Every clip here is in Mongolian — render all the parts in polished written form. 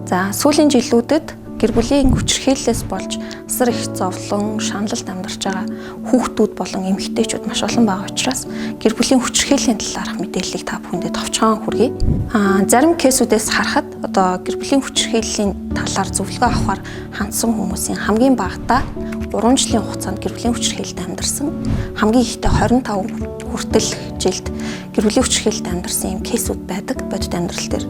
За сүүлийн жилүүдэд гэр бүлийн хүчирхийллээс болж асар их зовлон, шаналлд амьдарч байгаа хүүхдүүд болон эмэгтэйчүүд маш олон байгаа учраас гэр бүлийн хүчирхийллийн талаарх мэдээллийг та бүхэндээ товчхон хүргэе. Зарим кейсүүдээс харахад одоо гэр бүлийн хүчирхийллийн талаар зөвлөгөө авахар хандсан хүмүүсийн хамгийн багадаа 3 жилийн хугацаанд гэр бүлийн хүчирхийлэлд амьдарсан, хамгийн ихдээ 25 хүртэл жилд гэр бүлийн хүчирхийлэлд амьдарсан юм кейсүүд байдаг бодит амьдрал дээр.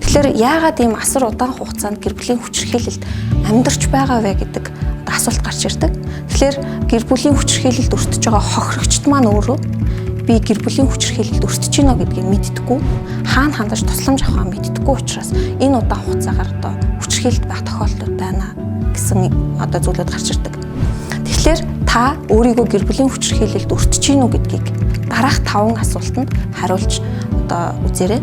Тэгэхээр яагаад ийм асар удаан хугацаанд гэр бүлийн хүчирхийлэлд амьдарч байгаа вэ гэдэг асуулт гарч ирдэг. Тэгэхээр гэр бүлийн хүчирхийлэлд өртөж байгаа хохирогчд маань өөрөө би гэр бүлийн хүчирхийлэлд өртөж гинэ гэдгийг мэддэггүй, хаана хандаж тусламж авахаа мэддэггүй учраас энэ удаан хугацаагаар одоо хүчирхийлэлд байх тохиолдол байна гэсэн одоо зүйлүүд гарч ирдэг. Тэгэхээр та өөрийгөө гэр бүлийн хүчирхийлэлд өртөж гинэ гэдгийг дараах 5 асуултанд хариулж одоо үзээрэй.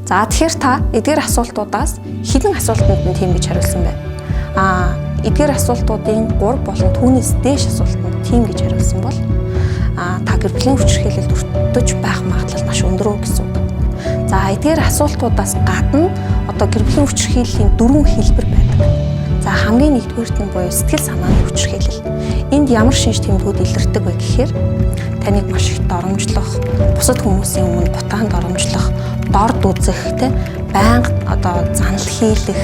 За тэгэхээр та эдгээр асуултуудаас хэдэн асуултанд нь тийм гэж хариулсан бэ? Эдгээр асуултуудын 3 болон түүнээс дээш асуултанд тийм гэж хариулсан бол та гэр бүлийн хүчирхийлэлд өртөж байх магадлал маш өндөр гэсэн үг. За эдгээр асуултуудаас гадна одоо гэр бүлийн хүчирхийллийн 4 хэлбэр байдаг. За хамгийн нэгдүгээрт нь буюу сэтгэл санааны хүчирхийлэл. Энд ямар шинж тэмдгүүд илэрдэг вэ гэхээр таныг маш их доромжлох, бусад хүмүүсийн өмнө бутаанд доромжлох, дорд үзэх, байнга одоо занал хийлэх,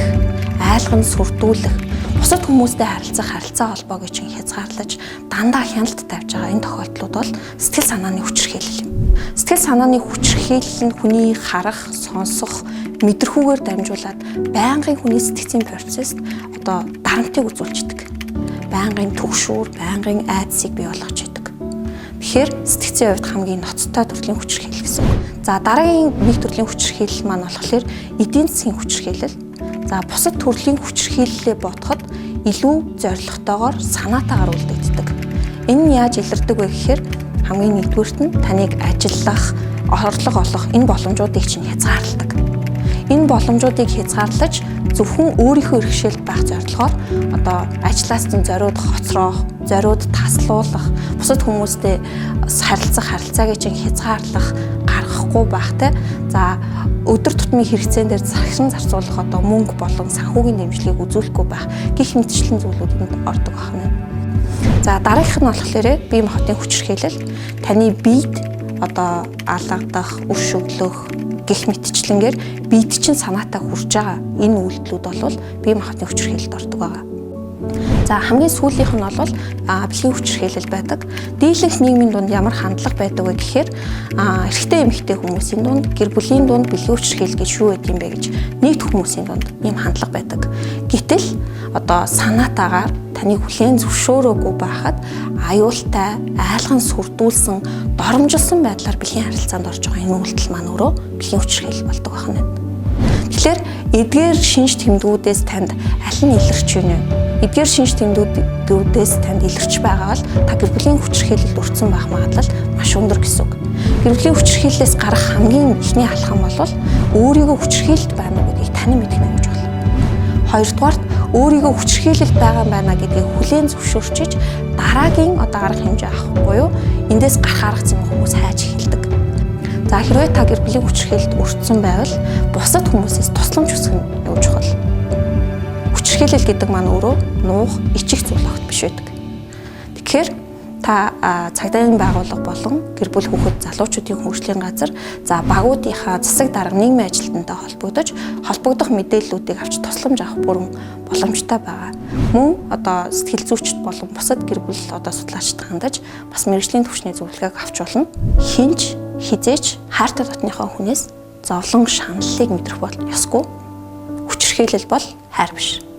айлганд сүрдүүлэх, бусад хүмүүстэй харилцаа холбоог чинь хязгаарлаж дандаа хяналт тавьж байгаа энэ тохиолдлууд бол сэтгэл санааны хүчирхийлэл юм. Сэтгэл санааны хүчирхийлэл нь хүний харах, сонсох, мэдрэхүүгээр дамжуулаад байнгын хүний сэтгцийн процесст одоо дарамтыг үзүүлждэг. Байнгын түгшүүр, байнгын айдсыг бий болгож идэг. Тэгэхээр сэтгцийн хувьд хамгийн ноцтой төрлийн хүчирхийлэл гэсэн. За дараагийн нэг төрлийн хүчирхийлэл маань болохоор эдийн засгийн хүчирхийлэл. За бусад төрлийн хүчирхийллээ бодоход илүү зорилготойгоор санаатаагаар үлдэгддэг. Энэ нь яаж илэрдэг вэ гэхээр хамгийн нэгдүгüүрт нь таныг ажиллах, орлого олох энэ боломжуудыг чинь хязгаарладаг. Энэ боломжуудыг хязгаарлаж зөвхөн өөрийнхөө иргэшээлд байх зорилгоор одоо ажлаас нь зориуд хоцроох, зориуд таслуулах, бусад хүмүүстэй харилцаагаа чинь хязгаарлах, гаргахгүй байх те. За өдөр тутмын хэрэгцээн дээр захиран зарцуулах одоо мөнгө болон санхүүгийн дэмжлэгийг үзүүлэхгүй байх гэх мэтчлэн зүйлүүд энд ордог байна. За дараагийнх нь болохоор бие махбодын хүчирхийлэл. Таны биед одоо алгадах, өш өглөх гэх мэтчлэнгээр биед чинь санаатаа хүрж байгаа энэ үйлдэлүүд бол бие махбодын хүчирхийлэлд ордог байгаа. За хамгийн сүүлийнх нь бол бэлгийн хүчирхийлэл байдаг. Дийлэнх нийгмийн дунд ямар хандлага байдаг вэ гэхээр эрэгтэй эмэгтэй хүмүүсийн дунд, гэр бүлийн дунд бэлгийн хүчирхийлэл гэж юу гэдэг юм бэ гэж нийт хүмүүсийн дунд ийм хандлага байдаг. Гэтэл одоо санаатаагаар таныг хүлээн зөвшөөрөөгүй байхад аюултай, айлган сүрдүүлсэн, доромжилсон байдлаар бэлгийн харилцаанд орж байгаа энэ үйлдэл маань өөрөө бэлгийн хүчирхийлэл болдог байна. Тэгэхээр эдгээр шинж тэмдгүүдээс танд аль нь илэрч байна вэ? Эдгээр шинж тэмдгүүдээс танд илэрч байгаа бол та гэр бүлийн хүчирхийлэлд өртсөн байх магадлал маш өндөр гэсэн үг. Гэр бүлийн хүчирхийллээс гарах хамгийн ихний алхам бол өөрийгөө хүчирхийлэлд байна гэдгийг тань мэдэх нэмж болно. Хоёрдугаарт өөрийгөө хүчирхийлэлд байгаа байна гэдгийг хүлээн зөвшөөрчиж дараагийн одоо арга хэмжээ авах буюу эндээс гарах арга зам хүмүүс хайж эхэлдэг. За хэрвээ та гэр бүлийн хүчирхийлэлд өртсөн байвал бусад хүмүүсээс тусламж хүсэх нь юу чухал. Хүчирхийлэл гэдэг маань өөрөө нуух, ичих зүйл огт биш байдаг. Тэгэхээр та цагдаагийн байгууллага болон гэр бүл хүүхэд залуучуудын хөгжлийн газар за багуудынхаа засаг дарга нийгмийн ажилтнтай холбогдох мэдээллүүдийг авч тусламж авах бүрэн боломжтой байгаа. Мөн одоо сэтгэл зүйчд болон бусад гэр бүл одоо судлаачид хандаж бас мэргэжлийн түвшний зөвлөгөөг авч болно. Хинч хизээч хайртай дотныхоо хүнээс зовлон шаналлыг мэдрэх бол ёсгүй. Хүчирхийлэл бол хайр биш.